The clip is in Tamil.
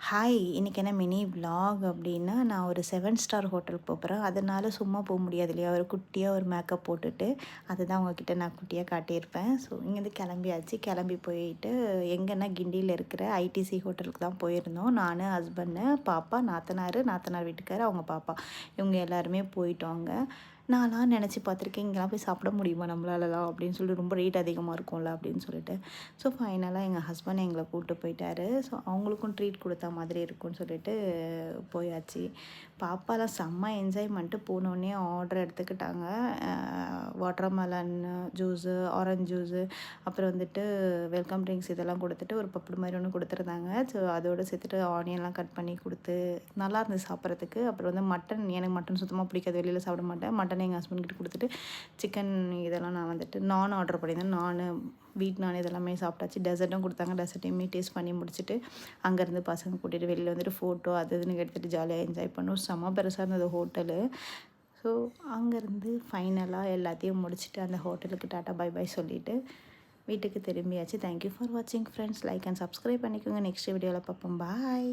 ஹாய், இன்றைக்கி என்ன மினி விலாக் அப்படின்னா, நான் ஒரு 7 ஸ்டார் ஹோட்டலுக்கு போகிறேன். அதனால சும்மா போக முடியாது இல்லையா? ஒரு குட்டியாக ஒரு மேக்கப் போட்டுட்டு, அதுதான் உங்ககிட்ட நான் குட்டியாக காட்டியிருப்பேன். ஸோ இங்கேருந்து கிளம்பியாச்சு. கிளம்பி போயிட்டு எங்கன்னா கிண்டியில் இருக்கிற ஐடிசி ஹோட்டலுக்கு தான் போயிருந்தோம். நான், ஹஸ்பண்டு, பாப்பா, நாத்தனார், நாத்தனார் வீட்டுக்காரர், அவங்க பாப்பா, இவங்க எல்லாருமே போயிட்டோங்க. நான்லாம் நினச்சி பார்த்துருக்கேன், இங்கெல்லாம் போய் சாப்பிட முடியுமா நம்மளாலலாம் அப்படின்னு சொல்லிட்டு, ரொம்ப ரேட் அதிகமாக இருக்கும்ல அப்படின்னு சொல்லிட்டு. ஸோ ஃபைனலாக எங்கள் ஹஸ்பண்ட் எங்களை கூப்பிட்டு போயிட்டாரு. ஸோ அவங்களுக்கும் ட்ரீட் கொடுத்த மாதிரி இருக்கும்னு சொல்லிட்டு போயாச்சு. பாப்பாலாம் செம்ம என்ஜாய்மெண்ட்டு. போனோடனே ஆர்டர் எடுத்துக்கிட்டாங்க. வாட்டர்மெலன் ஜூஸு, ஆரஞ்ச் ஜூஸு, அப்புறம் வந்துட்டு வெல்கம் ட்ரிங்க்ஸ் இதெல்லாம் கொடுத்துட்டு ஒரு பப்படு மாதிரி ஒன்று கொடுத்துருந்தாங்க. ஸோ அதோடு சேர்த்துட்டு ஆனியன்லாம் கட் பண்ணி கொடுத்து நல்லா இருந்துச்சு சாப்பிட்றதுக்கு. அப்புறம் வந்து மட்டன், எனக்கு மட்டன் சுத்தமாக பிடிக்காது, வெளியில் சாப்பிட மாட்டேன். மட்டன் எங்கள் ஹஸ்பண்ட் கிட்ட கொடுத்துட்டு சிக்கன் இதெல்லாம் நான் வந்துட்டு நான் ஆர்டர் பண்ணியிருந்தேன். வீட் நான் இதெல்லாமே சாப்பிட்டாச்சு. டெசர்ட்டும் கொடுத்தாங்க. டெசர்ட்டையுமே டேஸ்ட் பண்ணி முடிச்சுட்டு அங்கேருந்து பசங்க கூட்டிகிட்டு வெளியில் வந்துட்டு ஃபோட்டோ அது இதுன்னு எடுத்துகிட்டு ஜாலியாக என்ஜாய் பண்ணோம். செம்ம பெருசாக இருந்தது ஹோட்டலு. ஸோ அங்கேருந்து ஃபைனலாக எல்லாத்தையும் முடிச்சுட்டு அந்த ஹோட்டலுக்கு டாட்டா பை பை சொல்லிவிட்டு வீட்டுக்கு திரும்பியாச்சு. தேங்க்யூ ஃபார் வாட்சிங் ஃப்ரெண்ட்ஸ். லைக் அண்ட் சப்ஸ்கிரைப் பண்ணிக்கோங்க. நெக்ஸ்ட் வீடியோவில் பார்ப்போம். பாய்.